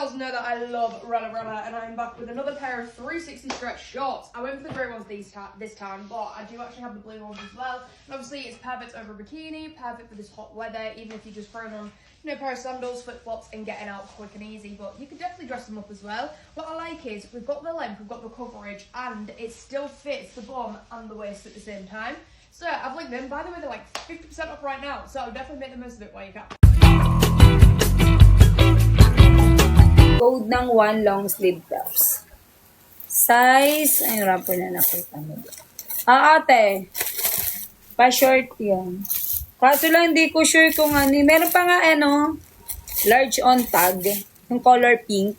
girls know that I love Rella Rella, and I'm back with another pair of 360 stretch shorts. I went for the grey ones this time, but I do actually have the blue ones as well. And obviously it's perfect over a bikini, perfect for this hot weather, even if you're just throwing on, you know, a pair of sandals, flip-flops, and getting out quick and easy. But you can definitely dress them up as well. What I like is we've got the length, we've got the coverage, and it still fits the bum and the waist at the same time. So I've linked them. By the way, they're like 50% off right now, so I'll definitely make the most of it while you can. Code ng one long sleeve tops. Size, ay rapper na nakita mo. Ate, pa-short yan. Kaso lang hindi ko sure kung ano. Meron pa nga large on tag. Yung color pink.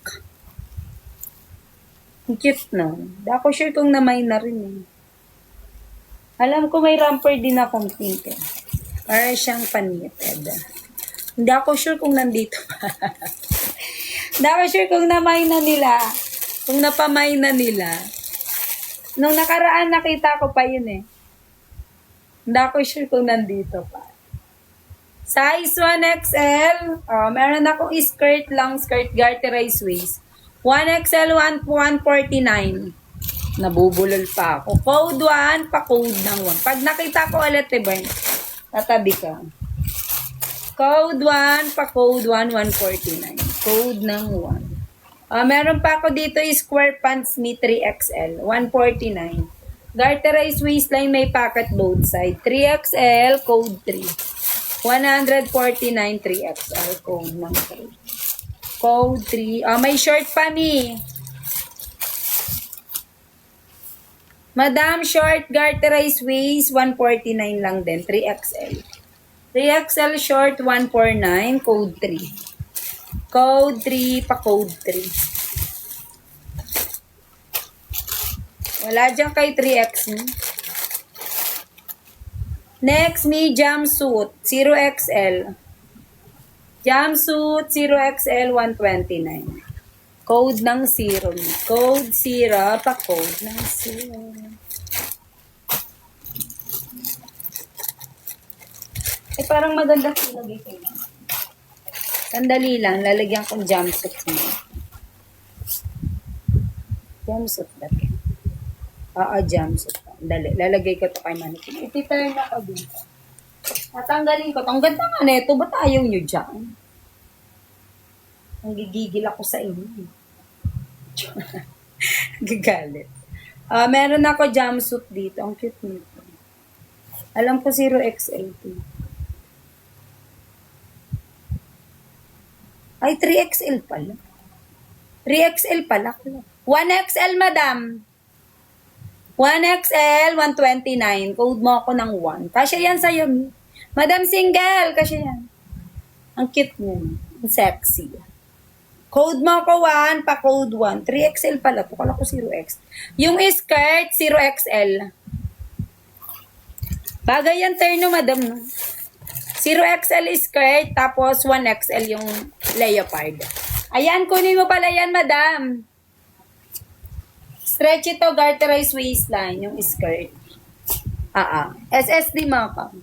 Ang cute no. Hindi ako sure kung namay na rin eh. Alam ko may romper din akong pink eh. Para siyang panitid. Hindi ako sure kung nandito pa. Hindi ako sure kung namay na nila. Kung napamay na nila. Nung nakaraan nakita ko pa yun eh. Hindi ako sure kung nandito pa. Size 1XL. Meron akong skirt, long skirt, garterized waist. 1XL, 149. Nabubulol pa ako. Code 1, pa-code ng 1. Pag nakita ko ulit, diba, tatabi ka. Code 1, pa-code 1, 149. Code ng 1. Meron pa ako dito square pants me 3XL, 149. Garterized waistline, may pocket both side. 3XL, code 3. 149, 3XL, code ng 3. Code 3. May short pa ni. Madam, short, garterized waist, 149 lang din, 3XL. 3XL short, 149, code 3. Code 3, pa-code 3. Wala dyan kay 3X. Next, me jumpsuit, 0XL. Jumpsuit, 0XL, 129. Code ng 0. Code 0, pa-code ng 0. Parang maganda silagay kayo. Sandali lang, lalagyan kong jumpsuit mo. Jumpsuit dati. Jumpsuit. Dali, lalagay ko to kay mannequin. Ititurn ako dito. Tatanggalin ko. Ang ganda nga neto, ba't ayaw nyo dyan? Ang gigigil ako sa inyo. Gagalit. Meron ako jumpsuit dito. Ang cute nito. Alam ko 0XL to. Ay, 3XL pala. 3XL pala. 1XL, madam. 1XL, 129. Code mo ako ng 1. Kasya yan sa'yo. Madam single. Kasya yan. Ang cute mo. Ang sexy. Code mo ako 1, pa code 1. 3XL pala to. Kala ko 0X. Yung skirt, 0XL. Bagay yan, terno, madam, no? 0XL skirt, tapos 1XL yung leopard. Ayan, kunin mo pala yan, madam. Stretch ito, garterized waistline, yung skirt. SSD mo ka.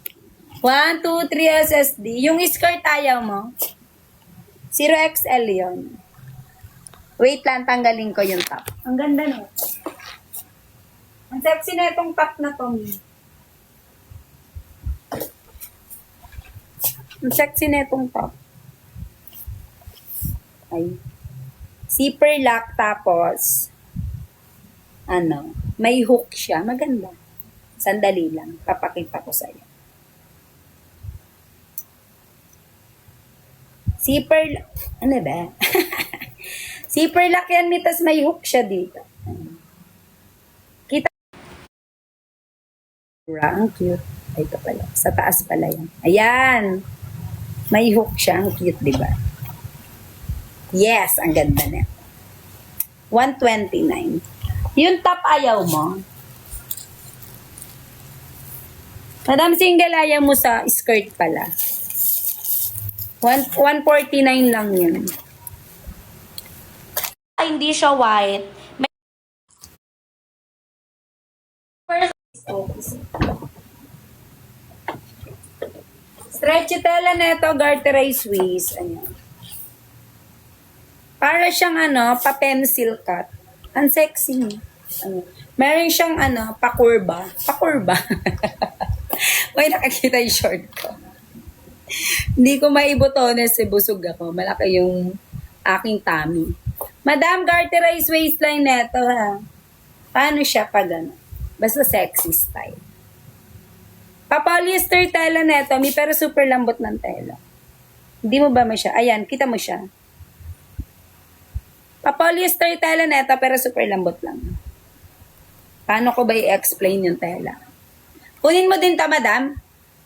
1, 2, 3 SSD. Yung skirt ayaw mo. 0XL yun. Wait lang, tanggalin ko yung top. Ang ganda no. Ang sexy na itong top na to. Ang sexy na itong top. Ay. Zipper lock tapos may hook siya. Maganda. Sandali lang. Papakita ko sa'yo. Zipper lock. Ano ba? Zipper lock yan, mitas may hook siya dito. Kita. Ang cute. Ay, ito pala. Sa taas pala yan. Ayan. May hook siya. Ang cute, diba? Yes, ang ganda na. 129. Yung top ayaw mo. Madam single, ayaw mo sa skirt pala. 149 lang yun. Ay, hindi siya white. Stretchy tela neto, garterized waist. Ayan. Para siyang pa-pencil cut. Ang sexy. Meron siyang pakurba. Pakurba. May nakakita yung short ko. Hindi ko maibotones si busog ako. Malaki yung aking tummy. Madam, garterized waistline neto ha. Paano siya pag Basta sexy style. Pa-polyester tela neto, pero super lambot ng tela. Hindi mo ba siya? Ayan, kita mo siya. Pa-polyester tela neto, pero super lambot lang. Paano ko ba i-explain yung tela? Kunin mo din ta, madam.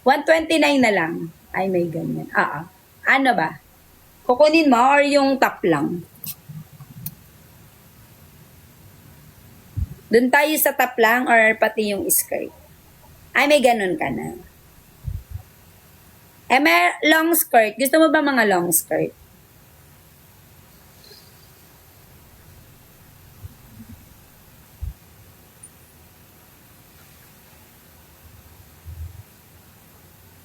129 na lang. Ay, may ganyan. Ano ba? Kukunin mo or yung top lang? Doon tayo sa top lang or pati yung skirt? Ay, may ganun ka na. May long skirt. Gusto mo ba mga long skirt?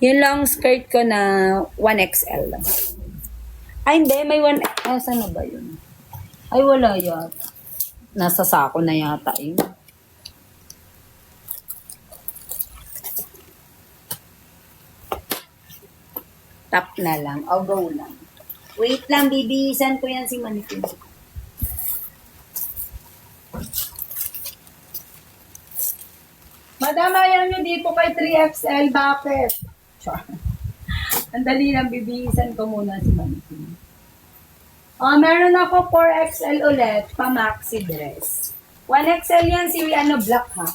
Yung long skirt ko na 1XL lang. Ay, hindi. May 1... saan na ba yun? Ay, wala yata. Nasa sako na yata yun. Tap na lang. O, go lang. Wait lang, bibihisan ko yan si Manipin. Madam, ayaw nyo dito kay 3XL. Bakit? Sure. Ang dali lang, bibihisan ko muna si Manipin. Meron ako 4XL ulit, pa maxi dress. 1XL yan si black ha.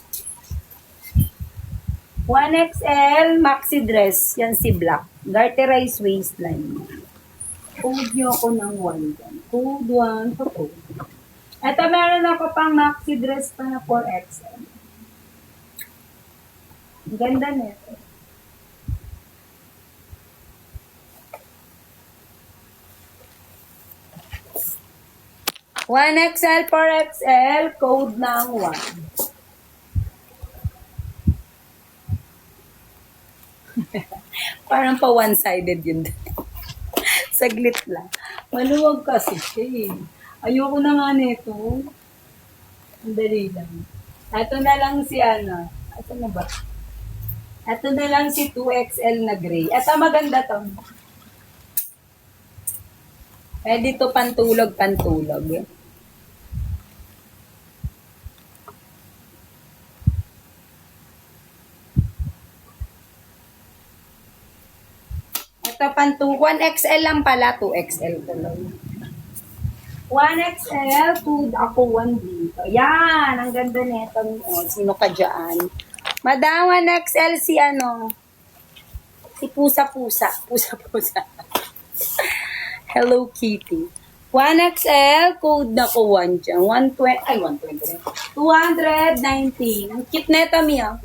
1XL maxi dress, yan si black. Garterized waistline. Code nyo ako ng 1 dyan. Code 1 to code. Ito meron ako pang maxi dress pa na 4XL. Ang ganda nito. One XL, 4XL, code ng 1. Parang pa one-sided yun. Saglit lang. Maluwag kasi siya eh. Ayoko na nga nito. Ang dali lang. Ito na lang si Ito na ba? Ito na lang si 2XL na gray. Ito maganda to. Pwede to pantulog. Ito 1XL lang pala, 2XL tuloy. 1XL, ako 1 dito. Yan, ang ganda nito. Sino ka dyan? Madam, 1XL si si Pusa-Pusa. Pusa-Pusa. Hello Kitty. 1XL, code na ko 1 dyan. 120, ay 120. 219. Ang cute nito, Mia.